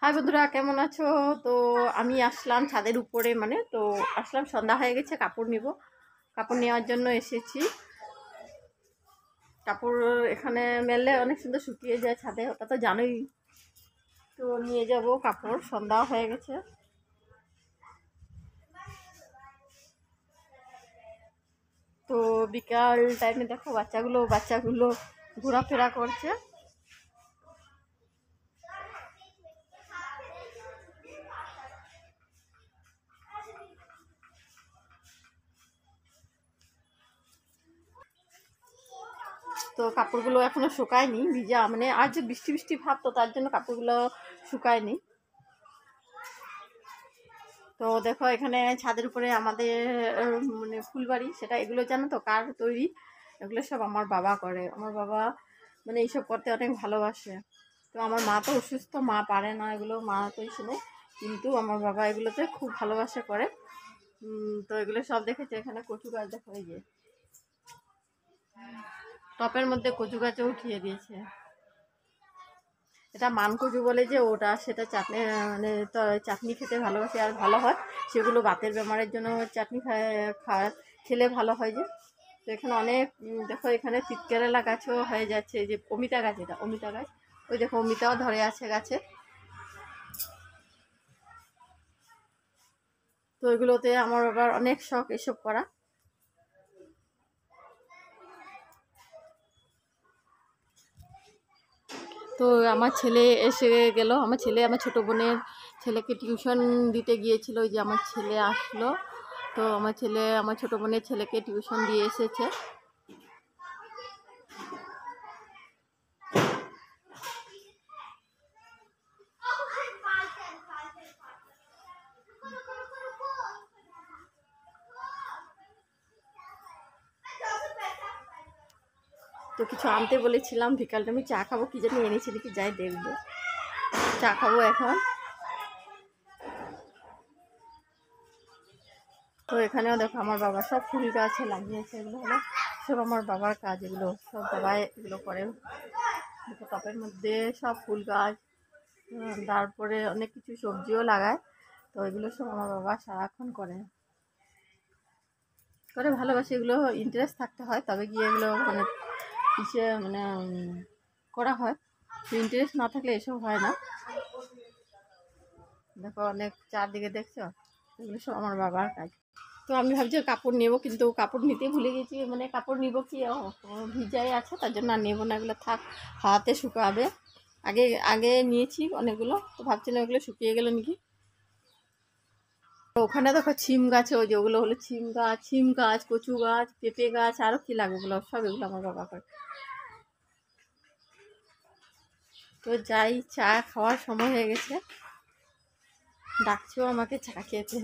High বন্ধুরা, কেমন আছো? তো আমি আসলাম ছাদের উপরে, আসলাম, সন্ধ্যা হয়ে গেছে, কাপড় নিব। কাপড় নেওয়ার জন্য এসেছি। কাপড় এখানে মেললে অনেক সুন্দর শুকিয়ে যায় ছাদে, ওটা তো জানোই। তো নিয়ে যাব কাপড়, সন্ধ্যা হয়ে গেছে। তো বিকাল টাইমে দেখো বাচ্চাগুলো ঘোরাফেরা করছে। তো কাপড়গুলো এখনো শুকায়নি, ভিজা, আর যে বৃষ্টি বৃষ্টি ভাব, তো তার জন্য কাপড়গুলো শুকায়নি। তো দেখো এখানে ছাদের উপরে আমাদের ফুলবাড়ি, সেটা এগুলো জানো তো কার তৈরি? এগুলো সব আমার বাবা করে। আমার বাবা এইসব করতে অনেক ভালোবাসে। তো আমার মা তো অসুস্থ, মা পারে না এগুলো, মা তো শুনে, কিন্তু আমার বাবা এগুলোতে খুব ভালোবাসে করে। তো এগুলো সব দেখেছে। এখানে কচু গাছ দেখো, এই যে টপের মধ্যে কচু গাছও উঠিয়ে দিয়েছে। এটা মানকচু বলে যে ওটা, সেটা চাটনি, তো চাটনি খেতে ভালোবাসে আর ভালো হয়। সেগুলো বাতের বেমারের জন্য চাটনি খেলে ভালো হয় যে। তো এখানে অনেক দেখো, এখানে তিতকেরেলা গাছও হয়ে যাচ্ছে। এই যে অমিতা গাছ, এটা অমিতা গাছ, ওই দেখো অমিতাও ধরে আছে গাছে। তো এগুলোতে আমার আবার অনেক শখ এসব করা। তো আমার ছেলে এসে গেল, আমার ছোটো বোনের ছেলেকে টিউশন দিতে গিয়েছিল। ওই যে আমার ছেলে আসলো। তো আমার ছোটো বোনের ছেলেকে টিউশন দিয়ে এসেছে। তো কিছু আনতে বলেছিলাম, বিকালটা আমি চা খাবো, কি জানি এনেছি নাকি, যাই দেখবো। চা খাবো এখন। তো এখানেও দেখো আমার বাবা সব ফুল গাছে লাগিয়েছে। এগুলো হলো সব আমার বাবার কাজ, এগুলো সব বাবাই এগুলো করে। দেখো টপের মধ্যে সব ফুল গাছ, তারপরে অনেক কিছু সবজিও লাগায়। তো এগুলো সব আমার বাবা সারাক্ষণ করে ভালোবাসে। এগুলো ইন্টারেস্ট থাকতে হয়, তবে গিয়ে এগুলো কিসে করা হয়। ইন্টারেস্ট না থাকলে এসব হয় না। দেখো অনেক চারদিকে দেখছো, এগুলো সব আমার বাবার কাজ। তো আমি ভাবছি কাপড় নেবো, কিন্তু কাপড় নিতে ভুলে গেছি। কাপড় নিব কি, ভিজাই আছে, তার জন্য আর নেবো না, এগুলো থাক, হাতে শুকাবে। আগে আগে নিয়েছি অনেকগুলো, তো ভাবছিলাম এগুলো শুকিয়ে গেল নাকি। ওখানে দেখো ছিম গাছ, ওই যে ওগুলো হলো ছিম গাছ, কচু গাছ, পেঁপে গাছ, আরও কী লাগবে, ওগুলো সব এগুলো আমার বাবা করে। তো যাই, চা খাওয়ার সময় হয়ে গেছে, ডাকছেও আমাকে চা খেতে।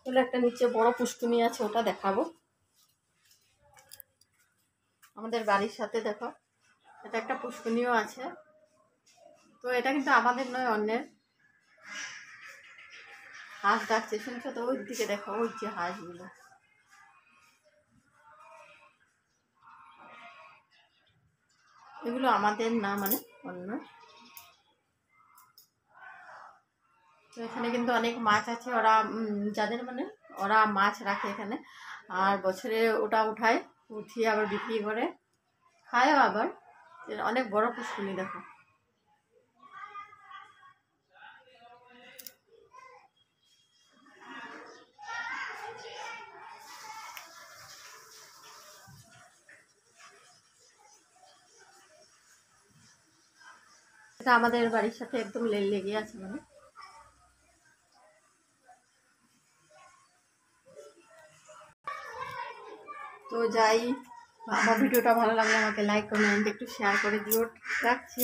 তাহলে একটা নিচে বড় পুষ্কুনি আছে, ওটা দেখাবো। আমাদের বাড়ির সাথে দেখো এটা একটা পুষ্কুনিও আছে। তো এটা কিন্তু আমাদের নয়, অন্যের। হাঁস ডাকছে, শুনছো তো? ওই দিকে দেখো, ওই যে হাঁসগুলো, এগুলো আমাদের না, অন্য। তো এখানে কিন্তু অনেক মাছ আছে। ওরা যাদের ওরা মাছ রাখে এখানে, আর বছরে ওটা উঠিয়ে আবার বিক্রি করে, খায়ও আবার। অনেক বড় পুষ্কুনি দেখো। এটা আমাদের বাড়ির সাথে একদম লেগে আছে। তো যাই, আমার ভিডিওটা ভালো লাগলে আমাকে লাইক কমেন্ট একটু শেয়ার করে দিও। রাখছি।